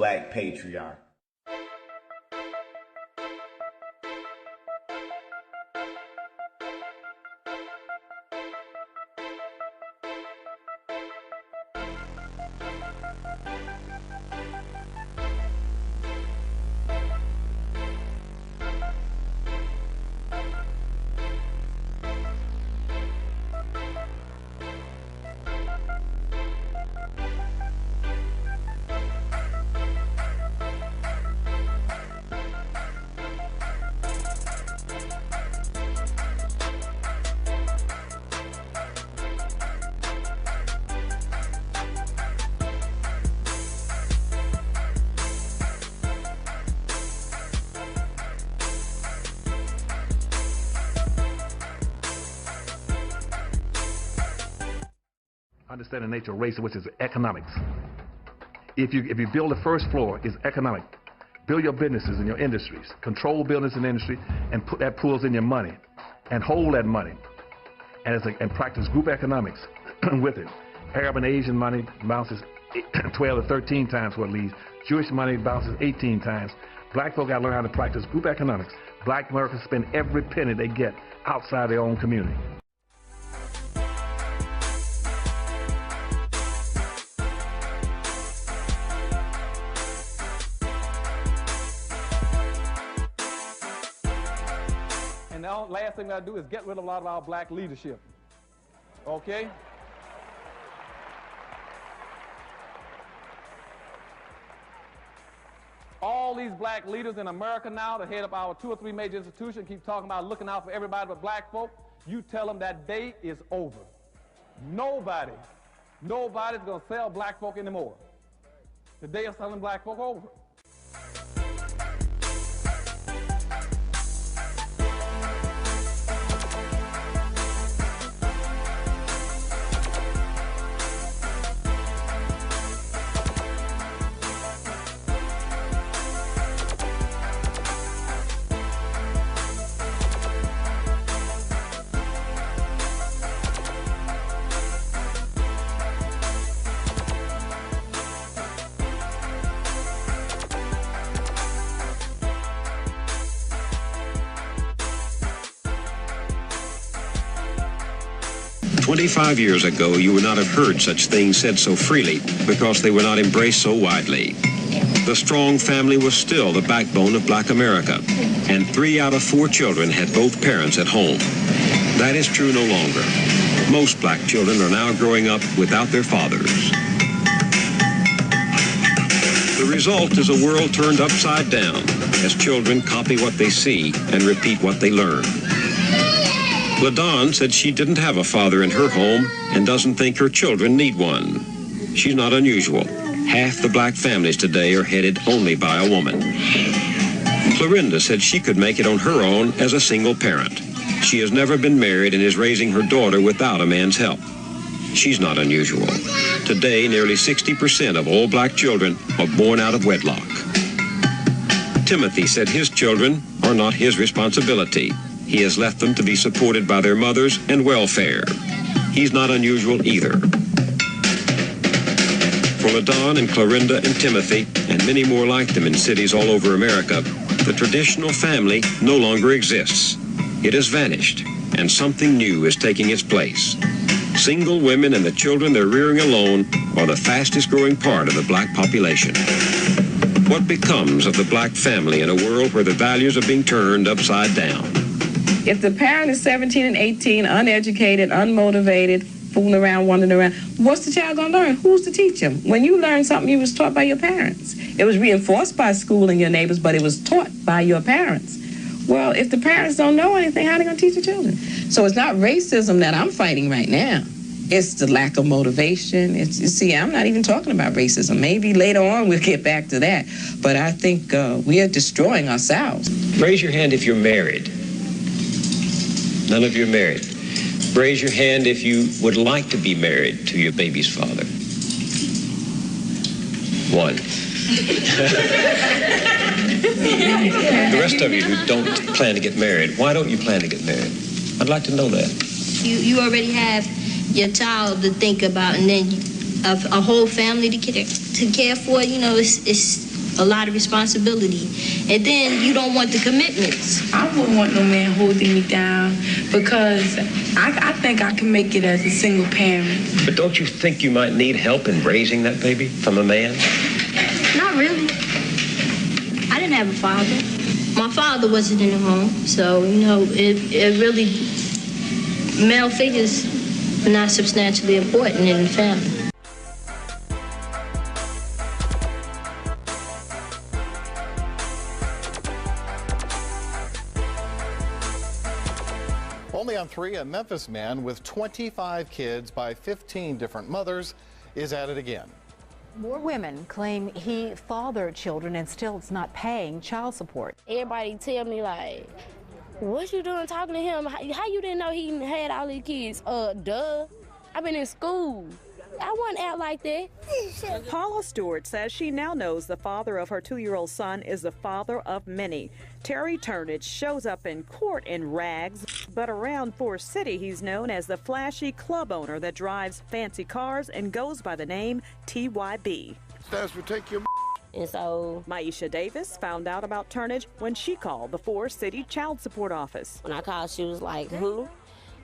black patriarch. Understand the nature of race, which is economics. If you build the first floor, it's economic. Build your businesses and your industries. Control business and industry, and put that pools in your money, and hold that money, and practice group economics with it. Arab and Asian money bounces 12 to 13 times what it leaves. Jewish money bounces 18 times. Black folk got to learn how to practice group economics. Black Americans spend every penny they get outside their own community. And the last thing I do is get rid of a lot of our black leadership. Okay? All these black leaders in America now that head up our 2 or 3 major institutions keep talking about looking out for everybody but black folk. You tell them that day is over. Nobody's going to sell black folk anymore. The day of selling black folk over. "25 years ago, you would not have heard such things said so freely because they were not embraced so widely. The strong family was still the backbone of black America, and 3 out of 4 children had both parents at home. That is true no longer. Most black children are now growing up without their fathers. The result is a world turned upside down as children copy what they see and repeat what they learn. LaDawn said she didn't have a father in her home and doesn't think her children need one. She's not unusual. Half the black families today are headed only by a woman. Clorinda said she could make it on her own as a single parent. She has never been married and is raising her daughter without a man's help. She's not unusual. Today, nearly 60% of all black children are born out of wedlock. Timothy said his children are not his responsibility. He has left them to be supported by their mothers and welfare. He's not unusual either. For LaDawn and Clorinda and Timothy, and many more like them in cities all over America, the traditional family no longer exists. It has vanished, and something new is taking its place. Single women and the children they're rearing alone are the fastest growing part of the black population. What becomes of the black family in a world where the values are being turned upside down? If the parent is 17 and 18, uneducated, unmotivated, fooling around, wandering around, what's the child going to learn? Who's to teach him? When you learn something, you was taught by your parents. It was reinforced by school and your neighbors, but it was taught by your parents. Well, if the parents don't know anything, how are they going to teach the children? So it's not racism that I'm fighting right now. It's the lack of motivation. You see, I'm not even talking about racism. Maybe later on we'll get back to that. But I think we are destroying ourselves. Raise your hand if you're married. None of you are married. Raise your hand if you would like to be married to your baby's father. 1. The rest of you who don't plan to get married, why don't you plan to get married? I'd like to know that. You already have your child to think about, and then a whole family to care for. You know, it's a lot of responsibility. And then you don't want the commitments. I wouldn't want no man holding me down because I think I can make it as a single parent. But don't you think you might need help in raising that baby from a man? Not really. I didn't have a father. My father wasn't in the home, so, you know, it really, male figures are not substantially important in the family. Only on 3, a Memphis man with 25 kids by 15 different mothers is at it again. More women claim he fathered children and still is not paying child support. Everybody tell me, like, what you doing talking to him? How you didn't know he had all these kids? Duh. I've been in school. I wouldn't act like that. Paula Stewart says she now knows the father of her 2-year-old son is the father of many. Terry Turnage shows up in court in rags, but around Forest City he's known as the flashy club owner that drives fancy cars and goes by the name TYB. Stands for take your And so Maisha Davis found out about Turnage when she called the Forest City Child Support Office. when I called, she was like, who?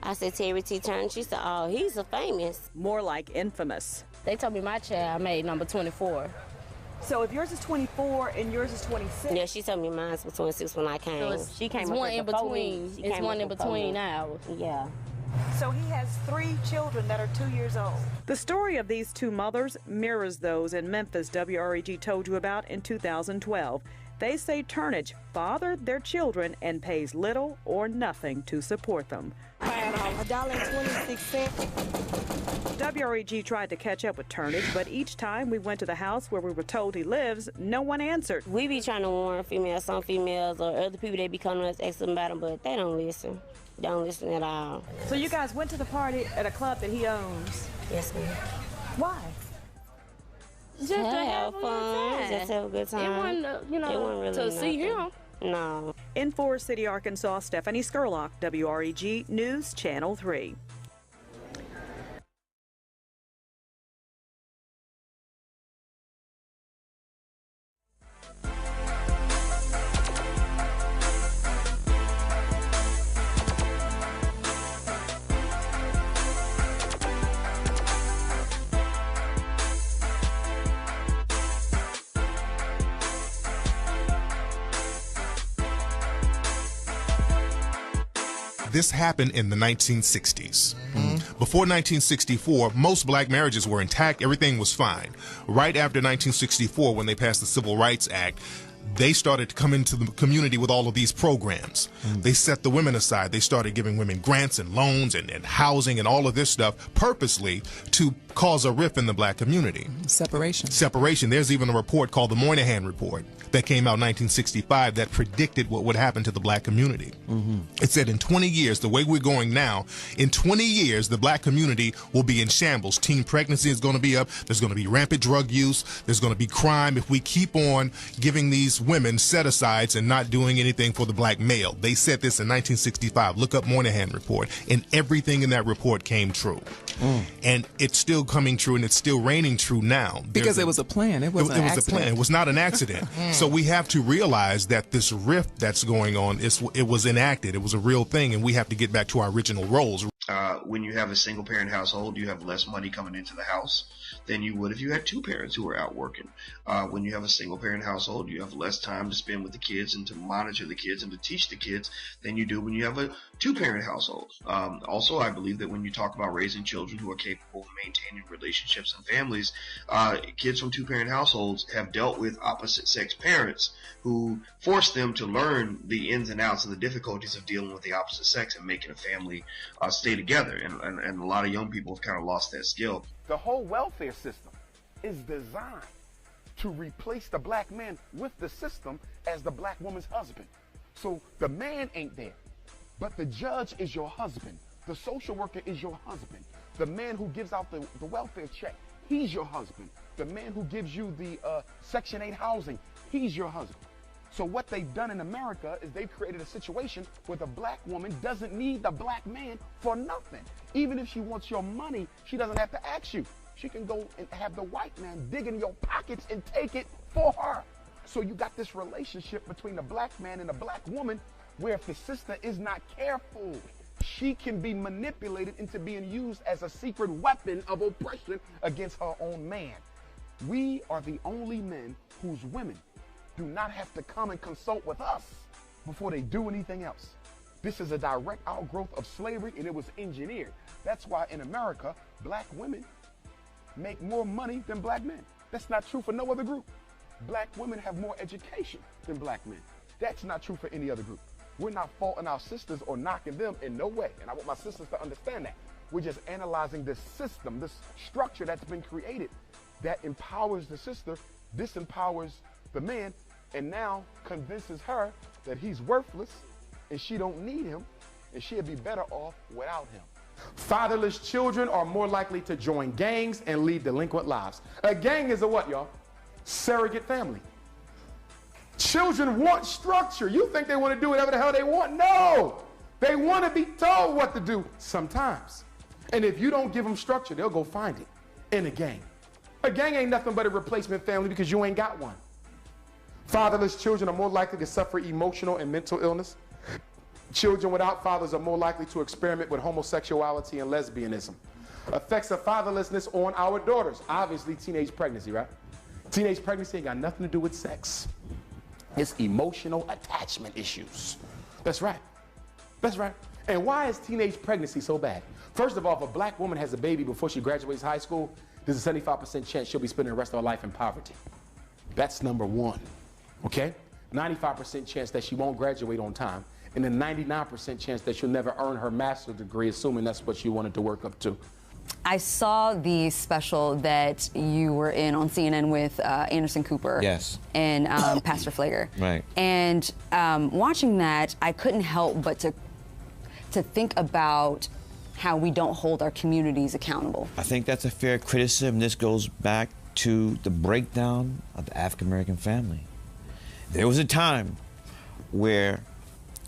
I said, Terry T. Turner. She said, oh, he's a famous. More like infamous. They told me my child made number 24. So if yours is 24 and yours is 26? Yeah, she told me mine was 26 when I came. So she came it's up one with in the between. photos. It's one in between now. Yeah. So he has 3 children that are 2 years old. The story of these 2 mothers mirrors those in Memphis WREG told you about in 2012. They say Turnage fathered their children and pays little or nothing to support them. $1.26. WREG tried to catch up with Turnage, but each time we went to the house where we were told he lives, no one answered. We be trying to warn females, some females or other people that be coming to us asking about them, but they don't listen. They don't listen at all. So you guys went to the party at a club that he owns? Yes, ma'am. Why? Just to have fun, just have a good time. It wasn't, you know, it wasn't really to see nothing. him. No. In Forest City, Arkansas, Stephanie Skurlock, WREG News Channel 3. This happened in the 1960s. Before 1964, most black marriages were intact. Everything was fine. Right after 1964, when they passed the Civil Rights Act, they started to come into the community with all of these programs. They set the women aside. They started giving women grants and loans and housing and all of this stuff purposely to cause a rift in the black community. Separation. There's even a report called the Moynihan Report that came out in 1965 that predicted what would happen to the black community. It said in 20 years, the way we're going now, in 20 years, the black community will be in shambles. Teen pregnancy is going to be up. There's going to be rampant drug use. There's going to be crime if we keep on giving these women set-asides and not doing anything for the black male. They said this in 1965. Look up Moynihan Report. And everything in that report came true. And it's still coming true, and it's still reigning true now. Because it was a plan. It was a plan. It was not an accident. So we have to realize that this rift that's going on, it was enacted. It was a real thing, and we have to get back to our original roles. When you have a single parent household, you have less money coming into the house than you would if you had 2 parents who were out working. When you have a single parent household, you have less time to spend with the kids and to monitor the kids and to teach the kids than you do when you have a 2-parent household. Also, I believe that when you talk about raising children who are capable of maintaining relationships and families, kids from 2-parent households have dealt with opposite sex parents who force them to learn the ins and outs and the difficulties of dealing with the opposite sex and making a family stay together. And a lot of young people have kind of lost that skill. The whole welfare system is designed to replace the black man with the system as the black woman's husband. So the man ain't there, but the judge is your husband. The social worker is your husband. The man who gives out the welfare check, he's your husband. The man who gives you the Section 8 housing, he's your husband. So what they've done in America is they've created a situation where the black woman doesn't need the black man for nothing. Even if she wants your money, she doesn't have to ask you. She can go and have the white man dig in your pockets and take it for her. So you got this relationship between a black man and a black woman where if the sister is not careful, she can be manipulated into being used as a secret weapon of oppression against her own man. We are the only men whose women do not have to come and consult with us before they do anything else. This is a direct outgrowth of slavery, and it was engineered. That's why in America, black women make more money than black men. That's not true for no other group. Black women have more education than black men. That's not true for any other group. We're not faulting our sisters or knocking them in no way. And I want my sisters to understand that. We're just analyzing this system, this structure that's been created that empowers the sister, disempowers the man, and now convinces her that he's worthless and she don't need him and she'll be better off without him. Fatherless children are more likely to join gangs and lead delinquent lives. A gang is a what, y'all? Surrogate family. Children want structure. You think they want to do whatever the hell they want? No! They want to be told what to do sometimes. And if you don't give them structure, they'll go find it in a gang. A gang ain't nothing but a replacement family because you ain't got one. Fatherless children are more likely to suffer emotional and mental illness. Children without fathers are more likely to experiment with homosexuality and lesbianism. Effects of fatherlessness on our daughters. Obviously, teenage pregnancy, right? Teenage pregnancy ain't got nothing to do with sex. It's emotional attachment issues. That's right. That's right. And why is teenage pregnancy so bad? First of all, if a black woman has a baby before she graduates high school, there's a 75% chance she'll be spending the rest of her life in poverty. That's number one, okay? 95% chance that she won't graduate on time, and a 99% chance that she'll never earn her master's degree, assuming that's what she wanted to work up to. I saw the special that you were in on CNN with Anderson Cooper. Yes. And Pastor Pfleger. Right. And watching that, I couldn't help but to think about how we don't hold our communities accountable. I think that's a fair criticism. This goes back to the breakdown of the African-American family. There was a time where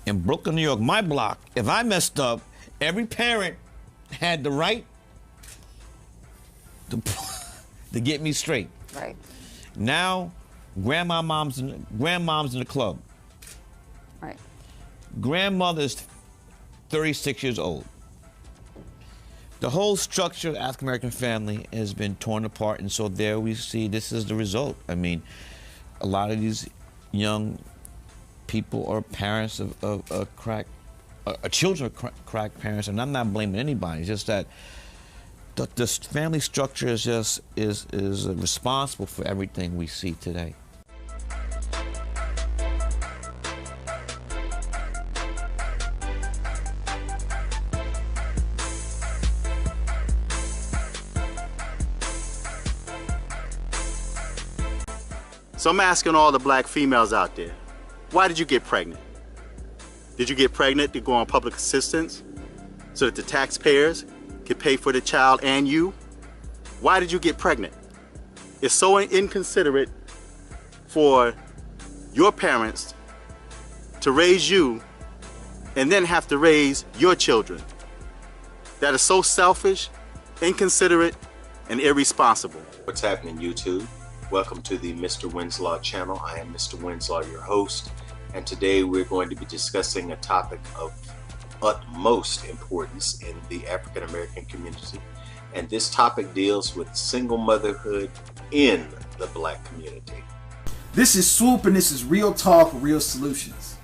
in Brooklyn, New York, my block, if I messed up, every parent had the right to get me straight. Right. Now, grandmom's in the club. Right. Grandmother's 36 years old. The whole structure of the African-American family has been torn apart, and so there we see this is the result. I mean, a lot of these young people are parents of crack, children of crack parents, and I'm not blaming anybody. It's just that the family structure is just is responsible for everything we see today. So I'm asking all the black females out there, why did you get pregnant? Did you get pregnant to go on public assistance so that the taxpayers could pay for the child and you? Why did you get pregnant? It's so inconsiderate for your parents to raise you and then have to raise your children. That is so selfish, inconsiderate, and irresponsible. What's happening, YouTube? Welcome to the Mr. Winslow channel. I am Mr. Winslow, your host, and today we're going to be discussing a topic of utmost importance in the African American community, and this topic deals with single motherhood in the black community. This is Swoop, and this is Real Talk, Real Solutions.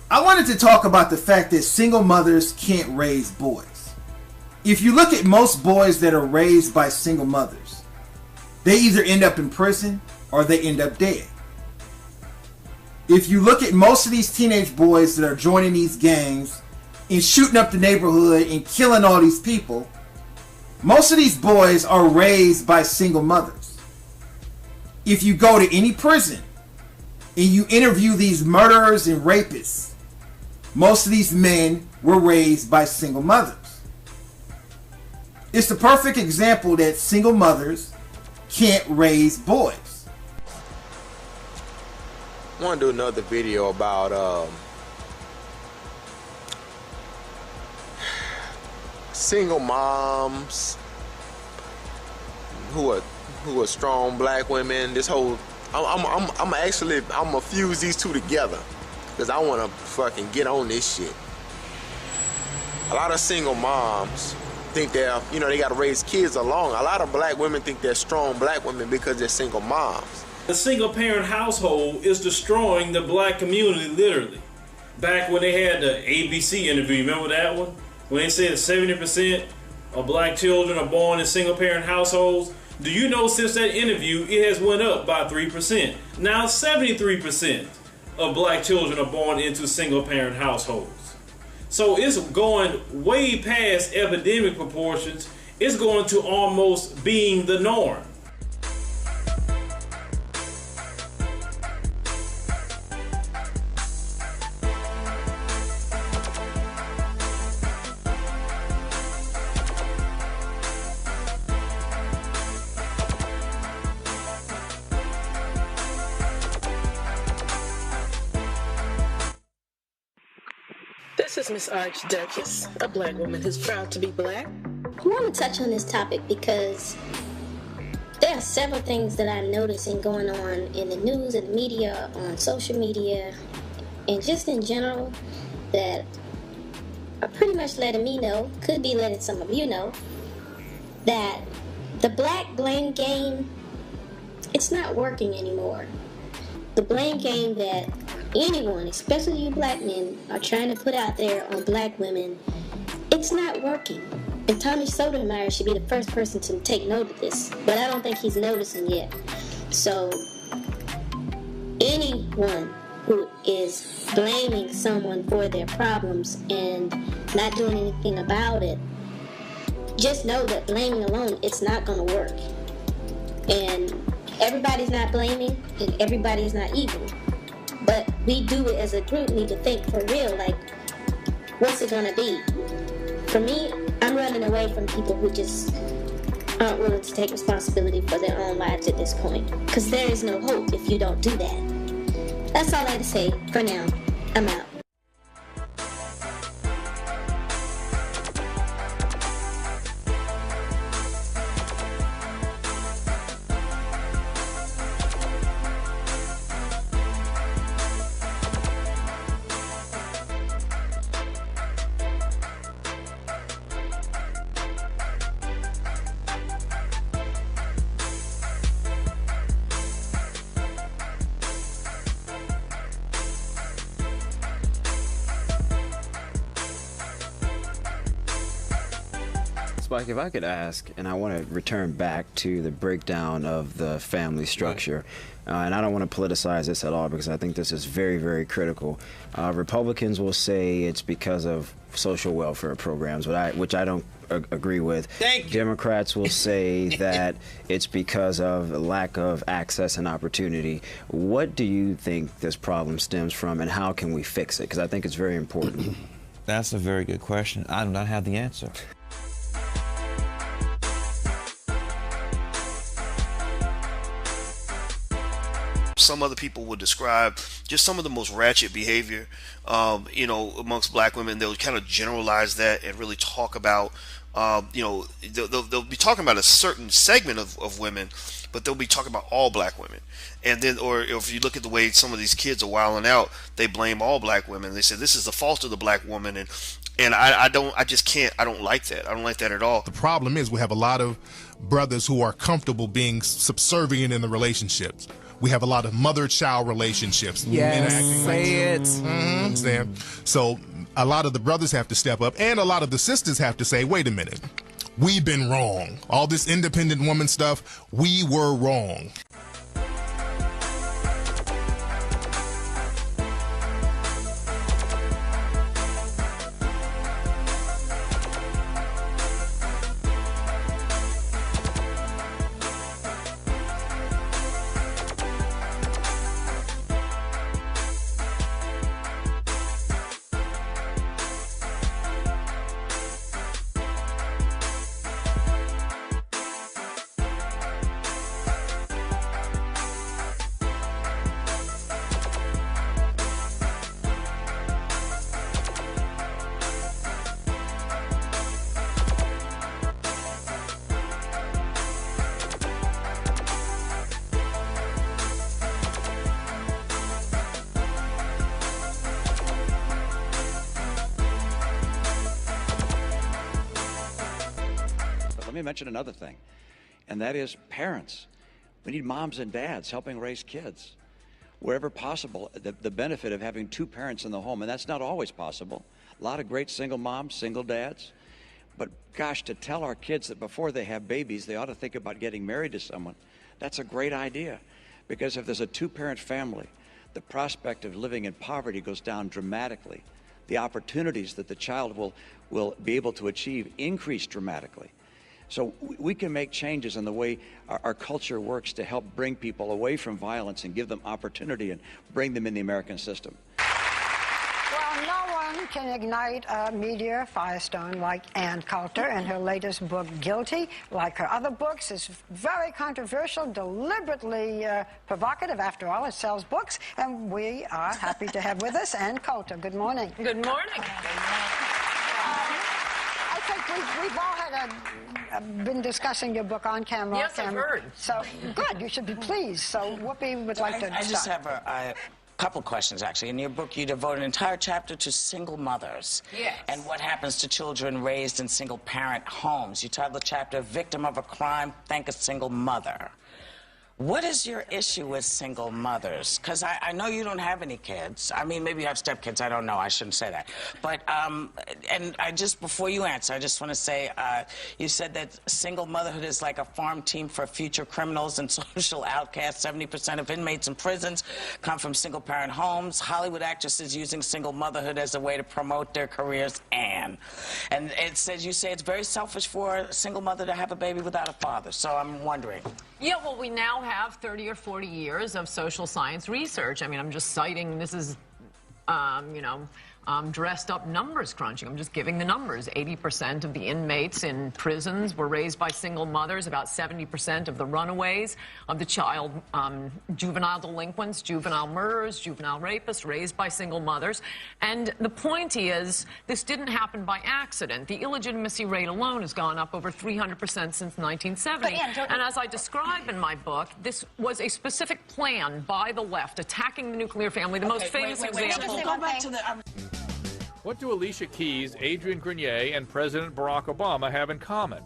I wanted to talk about the fact that single mothers can't raise boys. If you look at most boys that are raised by single mothers, they either end up in prison or they end up dead. If you look at most of these teenage boys that are joining these gangs and shooting up the neighborhood and killing all these people, most of these boys are raised by single mothers. If you go to any prison and you interview these murderers and rapists, most of these men were raised by single mothers. It's the perfect example that single mothers can't raise boys. I want to do another video about single moms who are strong black women. This whole I'm gonna fuse these two together, because I want to fucking get on this shit. A lot of single moms think they're, you know, they got to raise kids along. A lot of black women think they're strong black women because they're single moms. The single parent household is destroying the black community, literally. Back when they had the ABC interview, remember that one? When they said 70% of black children are born in single parent households. Do you know since that interview, it has went up by 3%. Now 73% of black children are born into single parent households. So it's going way past epidemic proportions. It's going to almost being the norm. This is Miss Archduchess, a black woman who's proud to be black. I want to touch on this topic because there are several things that I'm noticing going on in the news and the media, on social media, and just in general that are pretty much letting me know, could be letting some of you know, that the black blame game, it's not working anymore. The blame game that anyone, especially you black men, are trying to put out there on black women, it's not working. And Tommy Sotomayor should be the first person to take note of this, but I don't think he's noticing yet. So anyone who is blaming someone for their problems and not doing anything about it, just know that blaming alone, it's not going to work. And everybody's not blaming, and everybody's not evil. But we do it as a group, need to think for real, like, what's it gonna be? For me, I'm running away from people who just aren't willing to take responsibility for their own lives at this point. Because there is no hope if you don't do that. That's all I have to say for now. I'm out. Spike, if I could ask, and I want to return back to the breakdown of the family structure, and I don't want to politicize this at all because I think this is very, very critical. Republicans will say it's because of social welfare programs, which I don't agree with. Democrats will say that it's because of lack of access and opportunity. What do you think this problem stems from, and how can we fix it? Because I think it's very important. That's a very good question. I do not have the answer. Some other people would describe just some of the most ratchet behavior, you know, amongst black women. They'll kind of generalize that and really talk about, you know, they'll be talking about a certain segment of women, but they'll be talking about all black women. And then, or if you look at the way some of these kids are wilding out, they blame all black women. They say this is the fault of the black woman, and I don't like that. I don't like that at all. The problem is we have a lot of brothers who are comfortable being subservient in the relationships. We have a lot of mother-child relationships. Yes, say it. So a lot of the brothers have to step up, and a lot of the sisters have to say, wait a minute, we've been wrong. All this independent woman stuff, we were wrong. me mention another thing, and that is parents. We need moms and dads helping raise kids. Wherever possible, the benefit of having two parents in the home, and that's not always possible. A lot of great single moms, single dads. But gosh, to tell our kids that before they have babies, they ought to think about getting married to someone, that's a great idea. Because if there's a two-parent family, the prospect of living in poverty goes down dramatically. The opportunities that the child will be able to achieve increase dramatically. So we can make changes in the way our culture works to help bring people away from violence and give them opportunity and bring them in the American system. Well, no one can ignite a media firestorm like Ann Coulter, and her latest book, Guilty, like her other books, is very controversial, deliberately provocative. After all, it sells books, and we are happy to have with us Ann Coulter. Good morning. Good morning. I think we've all had been discussing your book on camera. Yes, I've heard. So, good, you should be pleased. So, Whoopi would like to I just start. have a couple questions, actually. In your book, you devote an entire chapter to single mothers. Yes. And what happens to children raised in single-parent homes. You title the chapter, Victim of a Crime, Thank a Single Mother. What is your issue with single mothers? Because I know you don't have any kids. I mean, maybe you have stepkids. I don't know. I shouldn't say that. But, and I just, before you answer, I just want to say, you said that single motherhood is like a farm team for future criminals and social outcasts. 70% of inmates in prisons come from single-parent homes. Hollywood actresses using single motherhood as a way to promote their careers, and it says, you say it's very selfish for a single mother to have a baby without a father. So I'm wondering. Yeah, well, we now have 30 or 40 years of social science research. I mean, I'm just citing, this is, you know, dressed up numbers crunching. I'm just giving the numbers. 80% of the inmates in prisons were raised by single mothers. About 70% of the runaways of the child, juvenile delinquents, juvenile murderers, juvenile rapists, raised by single mothers. And the point is, this didn't happen by accident. The illegitimacy rate alone has gone up over 300% since 1970. And as I describe in my book, this was a specific plan by the left, attacking the nuclear family. The most famous example. Go back to the... What do Alicia Keys, Adrian Grenier, and President Barack Obama have in common?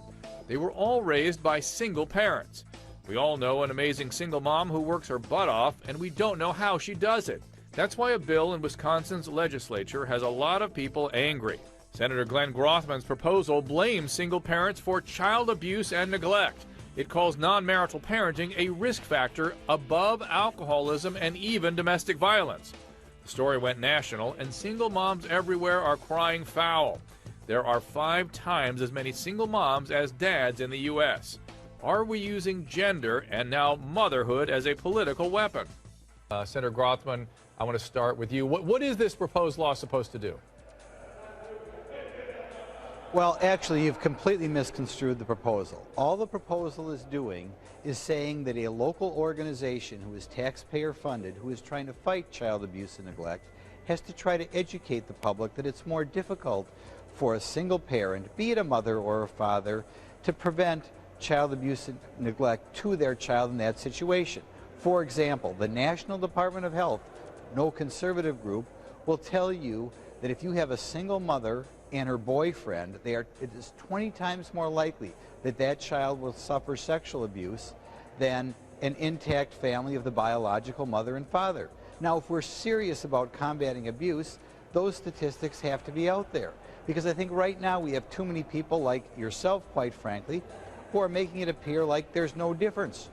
They were all raised by single parents. We all know an amazing single mom who works her butt off, and we don't know how she does it. That's why a bill in Wisconsin's legislature has a lot of people angry. Senator Glenn Grothman's proposal blames single parents for child abuse and neglect. It calls non-marital parenting a risk factor above alcoholism and even domestic violence. The story went national, and single moms everywhere are crying foul. There are 5 times as many single moms as dads in the U.S. Are we using gender and now motherhood as a political weapon? Senator Grothman, I want to start with you. What is this proposed law supposed to do? Well, actually, you've completely misconstrued the proposal. All the proposal is doing is saying that a local organization who is taxpayer funded, who is trying to fight child abuse and neglect, has to try to educate the public that it's more difficult for a single parent, be it a mother or a father, to prevent child abuse and neglect to their child in that situation. For example, the National Department of Health, no conservative group, will tell you that if you have a single mother and her boyfriend, it is 20 times more likely that that child will suffer sexual abuse than an intact family of the biological mother and father. Now, if we're serious about combating abuse, those statistics have to be out there. Because I think right now we have too many people like yourself, quite frankly, who are making it appear like there's no difference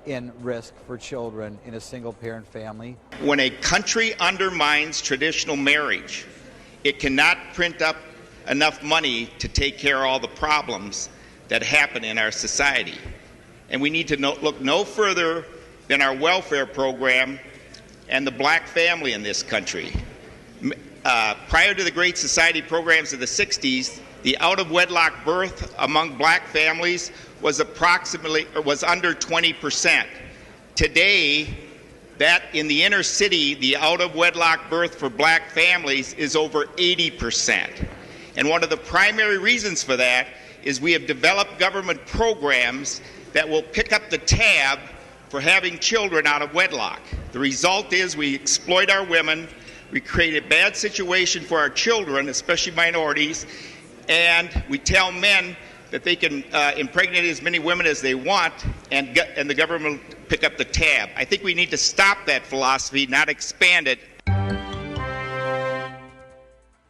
in risk for children in a single-parent family. When a country undermines traditional marriage, it cannot print up enough money to take care of all the problems that happen in our society. And we need to look no further than our welfare program and the black family in this country. Prior to the Great Society programs of the 60s, the out-of-wedlock birth among black families was under 20%. Today, that in the inner city, the out-of-wedlock birth for black families is over 80%. And one of the primary reasons for that is we have developed government programs that will pick up the tab for having children out of wedlock. The result is we exploit our women, we create a bad situation for our children, especially minorities, and we tell men that they can impregnate as many women as they want, and the government will pick up the tab. I think we need to stop that philosophy, not expand it.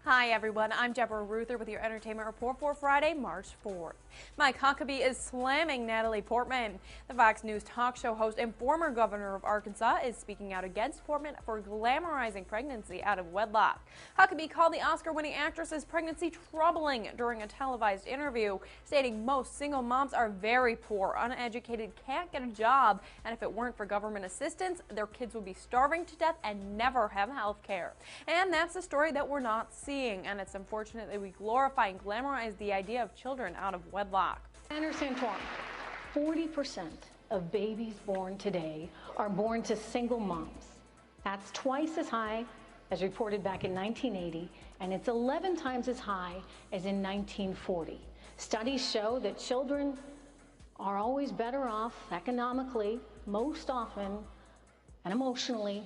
Hi everyone, I'm Deborah Ruther with your entertainment report for Friday, March 4th. Mike Huckabee is slamming Natalie Portman. The Fox News talk show host and former governor of Arkansas is speaking out against Portman for glamorizing pregnancy out of wedlock. Huckabee called the Oscar-winning actress's pregnancy troubling during a televised interview, stating most single moms are very poor, uneducated, can't get a job, and if it weren't for government assistance, their kids would be starving to death and never have health care. And that's the story that we're not seeing, and it's unfortunate that we glorify and glamorize the idea of children out of wedlock. Senator Santorum, 40% of babies born today are born to single moms. That's twice as high as reported back in 1980, and it's 11 times as high as in 1940. Studies show that children are always better off economically, most often, and emotionally,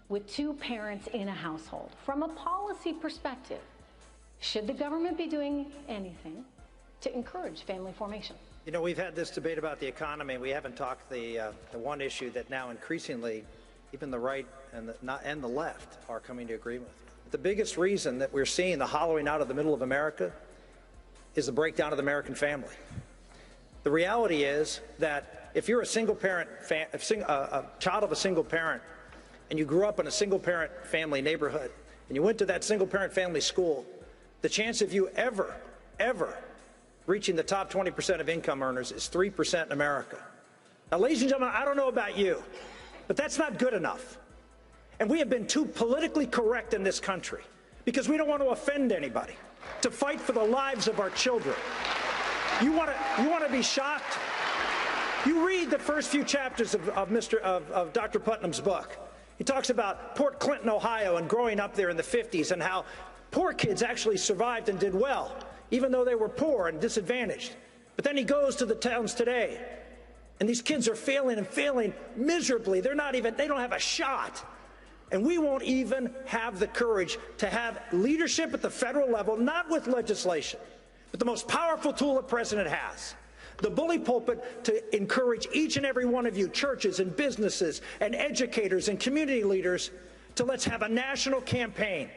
with two parents in a household. From a policy perspective, should the government be doing anything to encourage family formation? You know, we've had this debate about the economy. We haven't talked the one issue that now increasingly even the right and the left are coming to agreement with. The biggest reason that we're seeing the hollowing out of the middle of America is the breakdown of the American family. The reality is that if you're a single parent, a child of a single parent, and you grew up in a single parent family neighborhood, and you went to that single parent family school, the chance of you ever reaching the top 20% of income earners is 3% in America. Now, ladies and gentlemen, I don't know about you, but that's not good enough. And we have been too politically correct in this country because we don't want to offend anybody, to fight for the lives of our children. You want to be shocked? You read the first few chapters of Dr. Putnam's book. He talks about Port Clinton, Ohio, and growing up there in the 50s, and how poor kids actually survived and did well, even though they were poor and disadvantaged. But then he goes to the towns today, and these kids are failing and failing miserably. They don't have a shot. And we won't even have the courage to have leadership at the federal level, not with legislation, but the most powerful tool the president has, the bully pulpit, to encourage each and every one of you, churches and businesses and educators and community leaders, to let's have a national campaign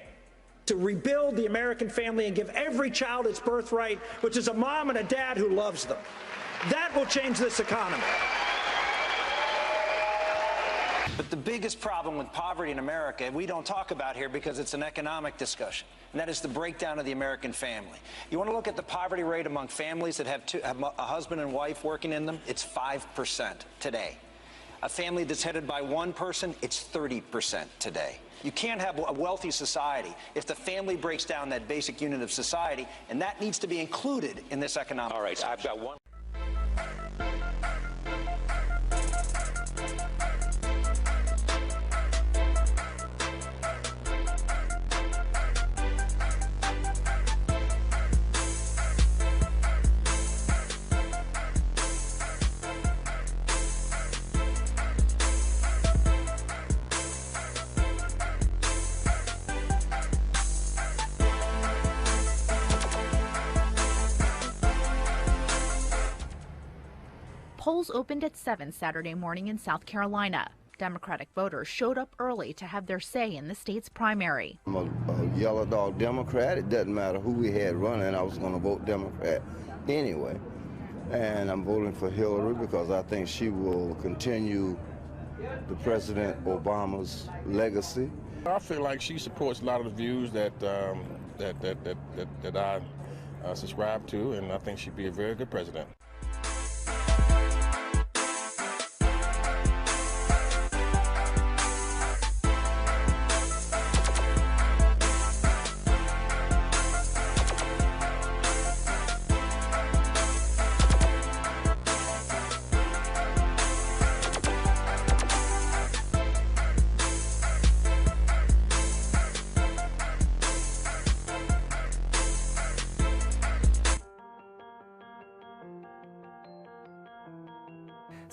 to rebuild the American family and give every child its birthright, which is a mom and a dad who loves them. That will change this economy. But the biggest problem with poverty in America, we don't talk about here because it's an economic discussion, and that is the breakdown of the American family. You want to look at the poverty rate among families that have a husband and wife working in them? It's 5% today. A family that's headed by one person, it's 30% today. You can't have a wealthy society if the family breaks down that basic unit of society, and that needs to be included in this economic All right, discussion. I've got one. Polls opened at 7 Saturday morning in South Carolina. Democratic voters showed up early to have their say in the state's primary. I'm a yellow dog Democrat. It doesn't matter who we had running. I was going to vote Democrat anyway. And I'm voting for Hillary because I think she will continue the President Obama's legacy. I feel like she supports a lot of the views that I subscribe to, and I think she'd be a very good president.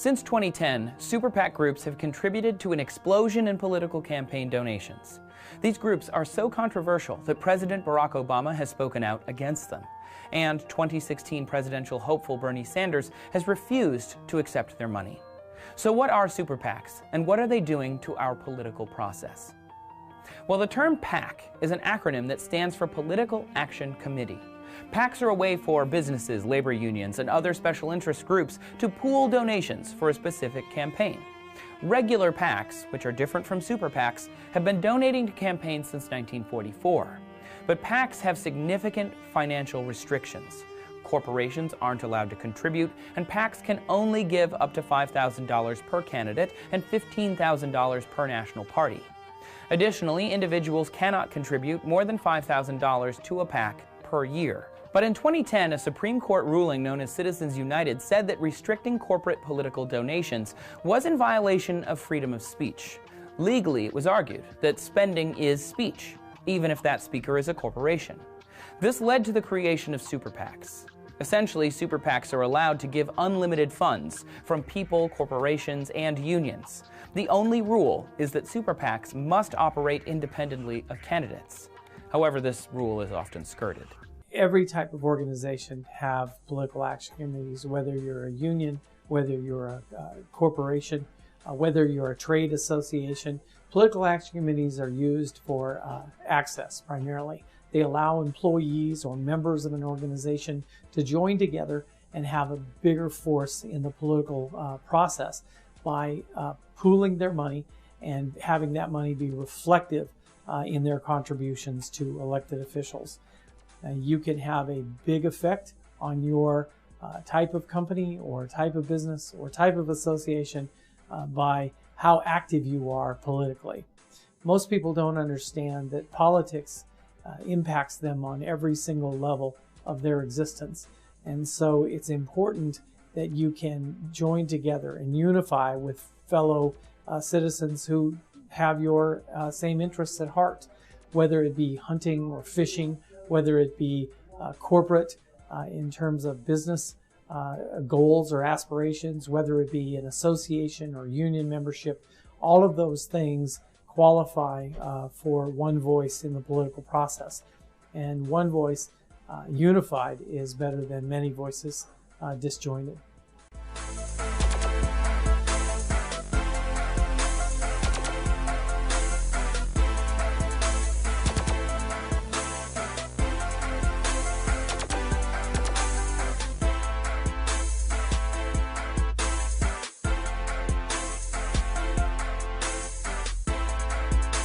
Since 2010, Super PAC groups have contributed to an explosion in political campaign donations. These groups are so controversial that President Barack Obama has spoken out against them. And 2016 presidential hopeful Bernie Sanders has refused to accept their money. So what are Super PACs, and what are they doing to our political process? Well, the term PAC is an acronym that stands for Political Action Committee. PACs are a way for businesses, labor unions, and other special interest groups to pool donations for a specific campaign. Regular PACs, which are different from Super PACs, have been donating to campaigns since 1944. But PACs have significant financial restrictions. Corporations aren't allowed to contribute, and PACs can only give up to $5,000 per candidate and $15,000 per national party. Additionally, individuals cannot contribute more than $5,000 to a PAC per year. But in 2010, a Supreme Court ruling known as Citizens United said that restricting corporate political donations was in violation of freedom of speech. Legally, it was argued that spending is speech, even if that speaker is a corporation. This led to the creation of Super PACs. Essentially, Super PACs are allowed to give unlimited funds from people, corporations, and unions. The only rule is that Super PACs must operate independently of candidates. However, this rule is often skirted. Every type of organization have political action committees, whether you're a union, whether you're a corporation, whether you're a trade association. Political action committees are used for access primarily. They allow employees or members of an organization to join together and have a bigger force in the political process by pooling their money and having that money be reflective in their contributions to elected officials. You can have a big effect on your type of company or type of business or type of association by how active you are politically. Most people don't understand that politics impacts them on every single level of their existence. And so it's important that you can join together and unify with fellow citizens who have your same interests at heart, whether it be hunting or fishing, whether it be corporate in terms of business goals or aspirations, whether it be an association or union membership. All of those things qualify for one voice in the political process. And one voice unified is better than many voices disjointed.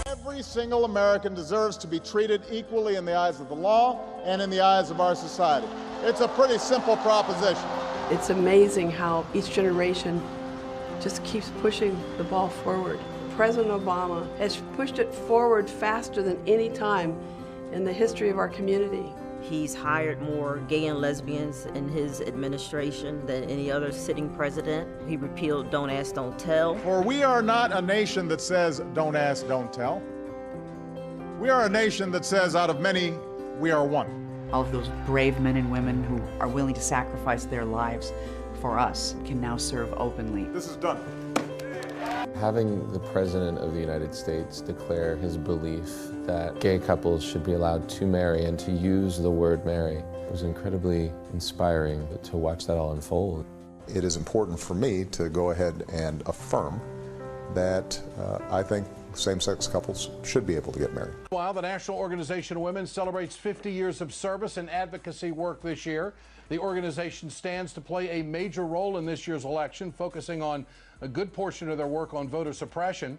Every single American deserves to be treated equally in the eyes of the law and in the eyes of our society. It's a pretty simple proposition. It's amazing how each generation just keeps pushing the ball forward. President Obama has pushed it forward faster than any time in the history of our community. He's hired more gay and lesbians in his administration than any other sitting president. He repealed Don't Ask, Don't Tell. For we are not a nation that says, don't ask, don't tell. We are a nation that says, out of many, we are one. All of those brave men and women who are willing to sacrifice their lives for us can now serve openly. This is done. Having the President of the United States declare his belief that gay couples should be allowed to marry and to use the word marry was incredibly inspiring to watch that all unfold. It is important for me to go ahead and affirm that I think same-sex couples should be able to get married. While the National Organization of Women celebrates 50 years of service and advocacy work this year, the organization stands to play a major role in this year's election, focusing on a good portion of their work on voter suppression.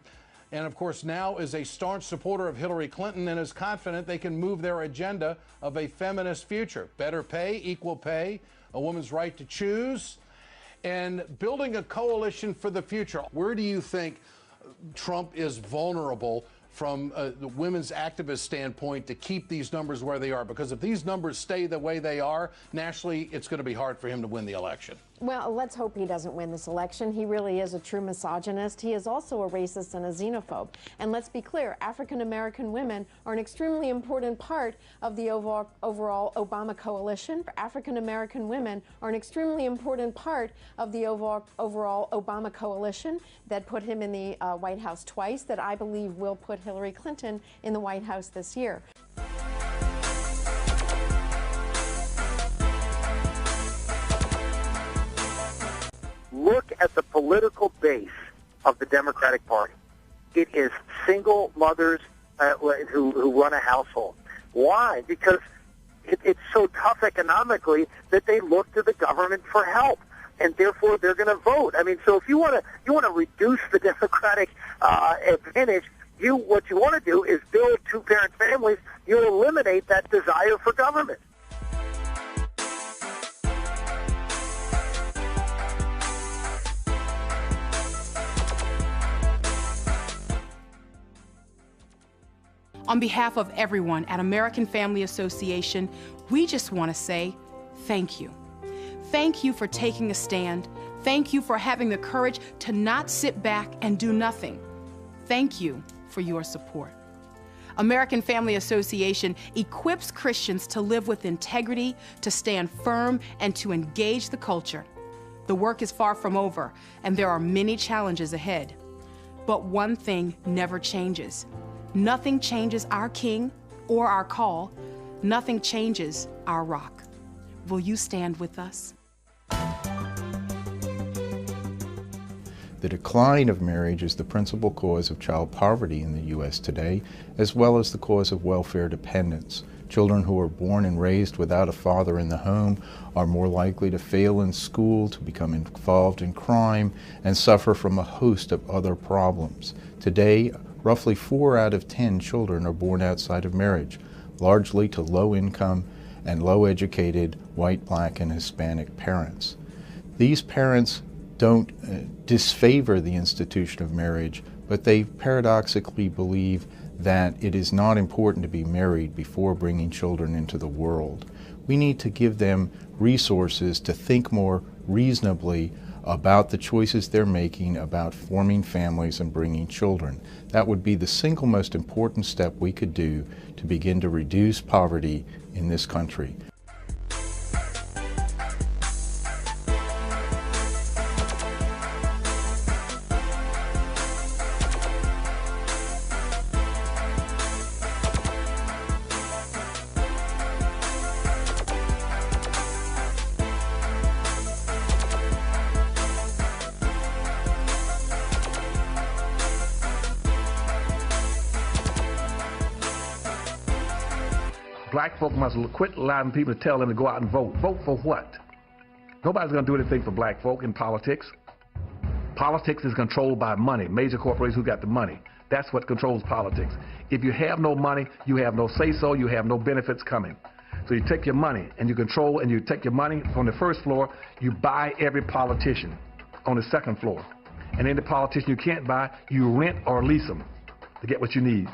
And of course, now is a staunch supporter of Hillary Clinton and is confident they can move their agenda of a feminist future. Better pay, equal pay, a woman's right to choose, and building a coalition for the future. Where do you think Trump is vulnerable from the women's activist standpoint to keep these numbers where they are? Because if these numbers stay the way they are nationally, it's going to be hard for him to win the election. Well, let's hope he doesn't win this election. He really is a true misogynist. He is also a racist and a xenophobe. And let's be clear, African-American women are an extremely important part of the overall Obama coalition. African-American women are an extremely important part of the overall Obama coalition that put him in the White House twice, that I believe will put Hillary Clinton in the White House this year. Look at the political base of the Democratic Party. It is single mothers who run a household. Why? Because it's so tough economically that they look to the government for help, and therefore they're going to vote. I mean, so if you want to reduce the Democratic advantage, what you want to do is build two-parent families. You eliminate that desire for government. On behalf of everyone at American Family Association, we just want to say thank you. Thank you for taking a stand. Thank you for having the courage to not sit back and do nothing. Thank you for your support. American Family Association equips Christians to live with integrity, to stand firm, and to engage the culture. The work is far from over, and there are many challenges ahead. But one thing never changes. Nothing changes our King or our call. Nothing changes our rock. Will you stand with us? The decline of marriage is the principal cause of child poverty in the U.S. today, as well as the cause of welfare dependence. Children who are born and raised without a father in the home are more likely to fail in school, to become involved in crime, and suffer from a host of other problems. Today, roughly 4 out of 10 children are born outside of marriage, largely to low-income and low-educated white, black, and Hispanic parents. These parents don't disfavor the institution of marriage, but they paradoxically believe that it is not important to be married before bringing children into the world. We need to give them resources to think more reasonably about the choices they're making about forming families and bringing children. That would be the single most important step we could do to begin to reduce poverty in this country. Black folk must quit allowing people to tell them to go out and vote. Vote for what? Nobody's going to do anything for black folk in politics. Politics is controlled by money, major corporations who got the money. That's what controls politics. If you have no money, you have no say-so, you have no benefits coming. So you take your money and you control, and you take your money from the first floor, you buy every politician on the second floor. And any politician you can't buy, you rent or lease them to get what you need.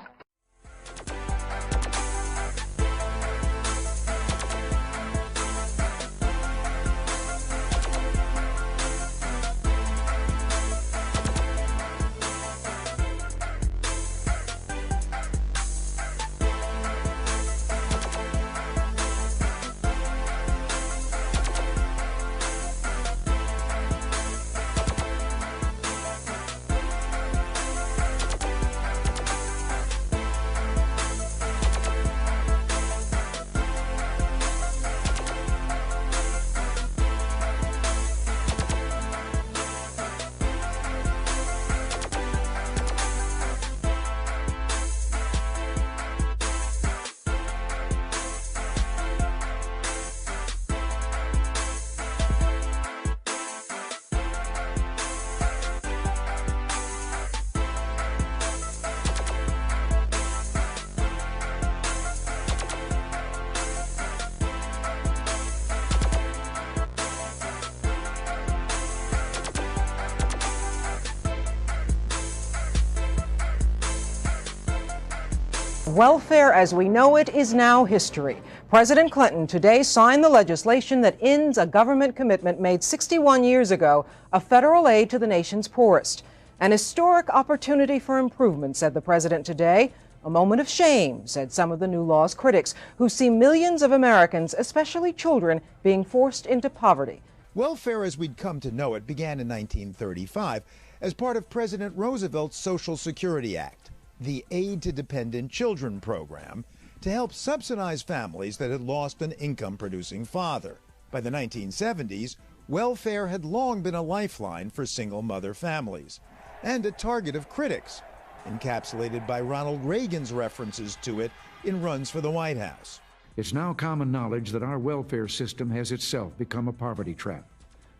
Welfare as we know it is now history. President Clinton today signed the legislation that ends a government commitment made 61 years ago of federal aid to the nation's poorest. An historic opportunity for improvement, said the president today. A moment of shame, said some of the new law's critics, who see millions of Americans, especially children, being forced into poverty. Welfare as we'd come to know it began in 1935 as part of President Roosevelt's Social Security Act, the Aid to Dependent Children program, to help subsidize families that had lost an income-producing father. By the 1970s, welfare had long been a lifeline for single-mother families, and a target of critics, encapsulated by Ronald Reagan's references to it in runs for the White House. It's now common knowledge that our welfare system has itself become a poverty trap,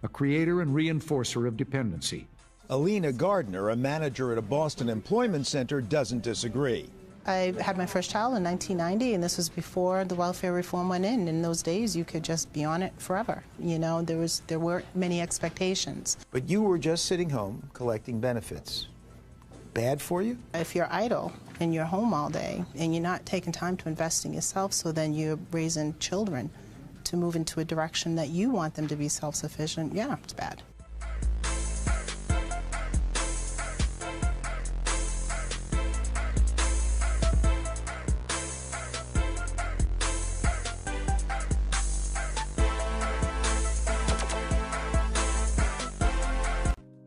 a creator and reinforcer of dependency. Alina Gardner, a manager at a Boston employment center, doesn't disagree. I had my first child in 1990, and this was before the welfare reform went in. In those days, you could just be on it forever. You know, there weren't many expectations. But you were just sitting home collecting benefits. Bad for you? If you're idle and you're home all day and you're not taking time to invest in yourself, so then you're raising children to move into a direction that you want them to be self-sufficient, yeah, it's bad.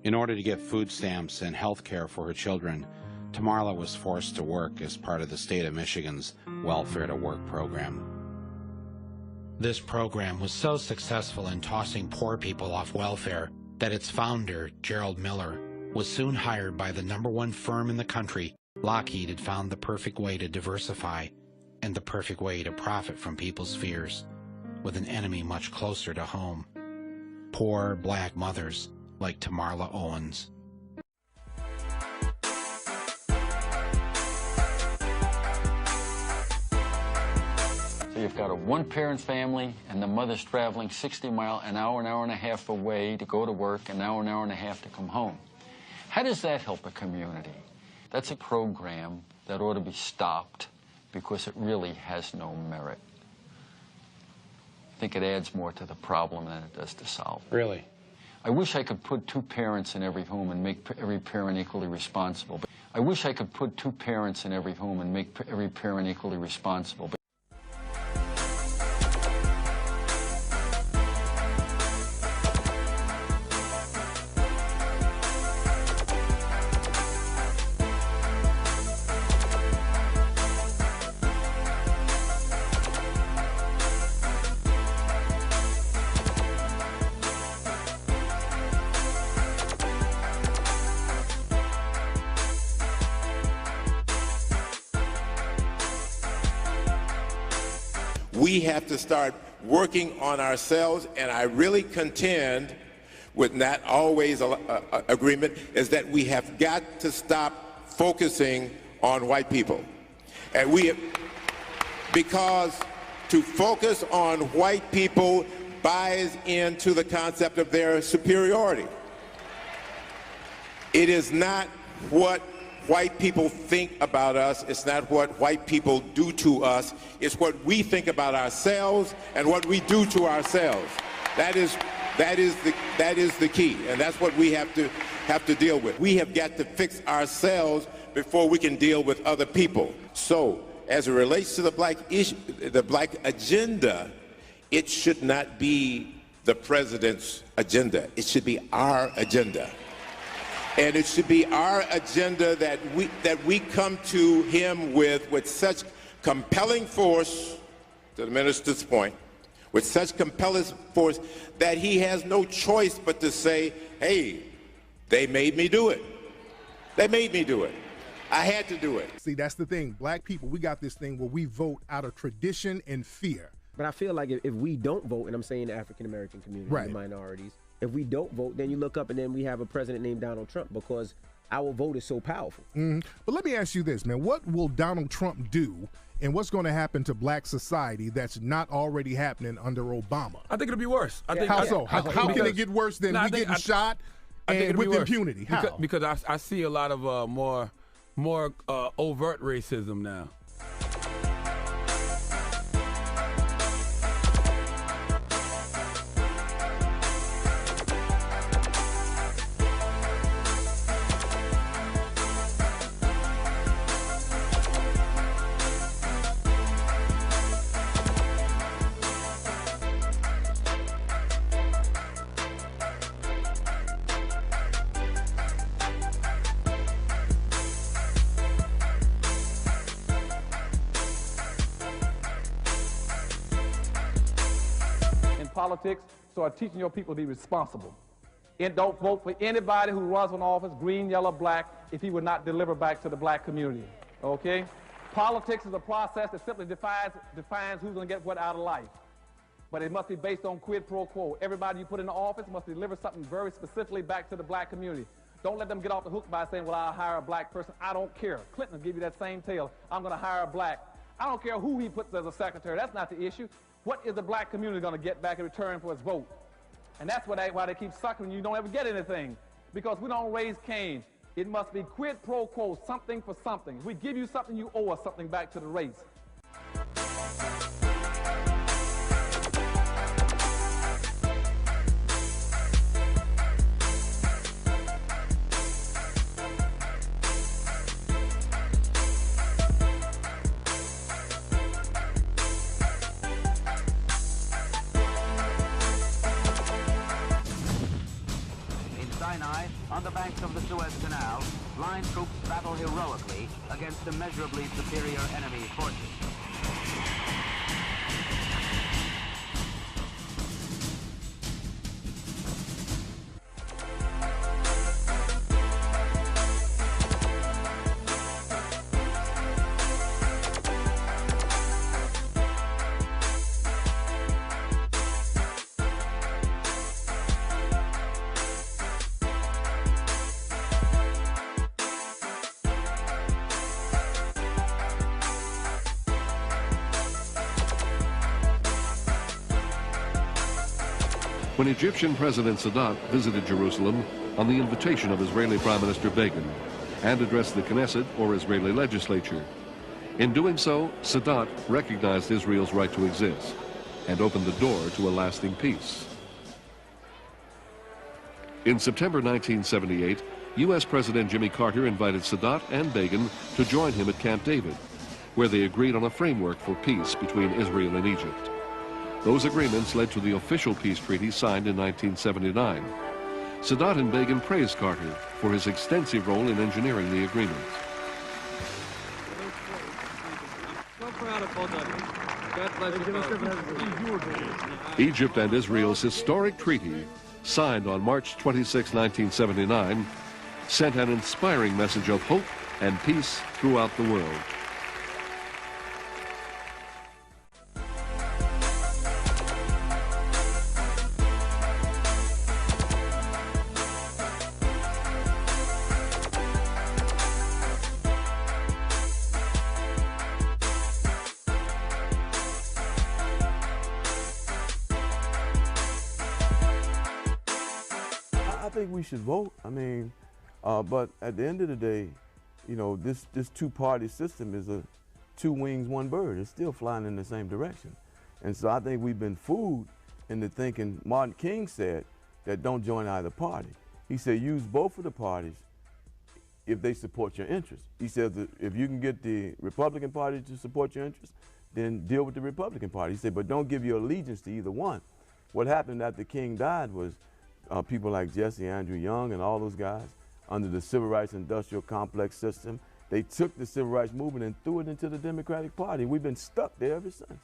In order to get food stamps and health care for her children, Tamarla was forced to work as part of the state of Michigan's Welfare to Work program. This program was so successful in tossing poor people off welfare that its founder, Gerald Miller, was soon hired by the #1 firm in the country. Lockheed had found the perfect way to diversify and the perfect way to profit from people's fears, with an enemy much closer to home: poor black mothers like Tamarla Owens. So you've got a one-parent family, and the mother's traveling 60 miles, an hour and a half away to go to work, an hour and a half to come home. How does that help a community? That's a program that ought to be stopped because it really has no merit. I think it adds more to the problem than it does to solve. Really? I wish I could put 2 parents in every home and make every parent equally responsible. I wish I could put 2 parents in every home and make every parent equally responsible. We have to start working on ourselves, and I really contend with not always agreement, is that we have got to stop focusing on white people. And because to focus on white people buys into the concept of their superiority. It is not what white people think about us. It's not what white people do to us. It's what we think about ourselves and what we do to ourselves. That is the key, and that's what we have to deal with. We have got to fix ourselves before we can deal with other people. So, as it relates to the black issue, the black agenda, it should not be the president's agenda. It should be our agenda. And it should be our agenda that we come to him with such compelling force, to the minister's point, with such compelling force that he has no choice but to say, hey, they made me do it. They made me do it. I had to do it. See, that's the thing. Black people, we got this thing where we vote out of tradition and fear. But I feel like if we don't vote, and I'm saying the African-American community, right, the minorities, if we don't vote, then you look up and then we have a president named Donald Trump because our vote is so powerful. But let me ask you this, man. What will Donald Trump do, and what's going to happen to black society that's not already happening under Obama? I think it'll be worse. How so? How can it get worse than we getting shot and with impunity? How? Because I see a lot of more overt racism now. politics, start teaching your people to be responsible. And don't vote for anybody who runs for office, green, yellow, black, if he would not deliver back to the black community, okay? Politics is a process that simply defines who's going to get what out of life. But it must be based on quid pro quo. Everybody you put in the office must deliver something very specifically back to the black community. Don't let them get off the hook by saying, well, I'll hire a black person. I don't care. Clinton will give you that same tale. I'm going to hire a black. I don't care who he puts as a secretary. That's not the issue. What is the black community going to get back in return for its vote? And that's why they keep sucking you. You don't ever get anything. Because we don't raise Cain. It must be quid pro quo, something for something. If we give you something, you owe us something back to the race. On the banks of the Suez Canal, line troops battle heroically against immeasurably superior enemy forces. When Egyptian President Sadat visited Jerusalem on the invitation of Israeli Prime Minister Begin and addressed the Knesset, or Israeli legislature. In doing so, Sadat recognized Israel's right to exist and opened the door to a lasting peace. In September 1978, U.S. President Jimmy Carter invited Sadat and Begin to join him at Camp David, where they agreed on a framework for peace between Israel and Egypt. Those agreements led to the official peace treaty signed in 1979. Sadat and Begin praised Carter for his extensive role in engineering the agreements. So proud of both of you. Egypt and Israel's historic treaty, signed on March 26, 1979, sent an inspiring message of hope and peace throughout the world. I think we should vote. I mean, but at the end of the day, you know, this two-party system is a two wings, one bird. It's still flying in the same direction. And so I think we've been fooled into thinking, Martin King said, that don't join either party. He said, use both of the parties if they support your interests. He said that if you can get the Republican Party to support your interests, then deal with the Republican Party. He said, but don't give your allegiance to either one. What happened after King died was people like Jesse Andrew Young and all those guys under the civil rights industrial complex system, they took the civil rights movement and threw it into the Democratic Party. We've been stuck there ever since.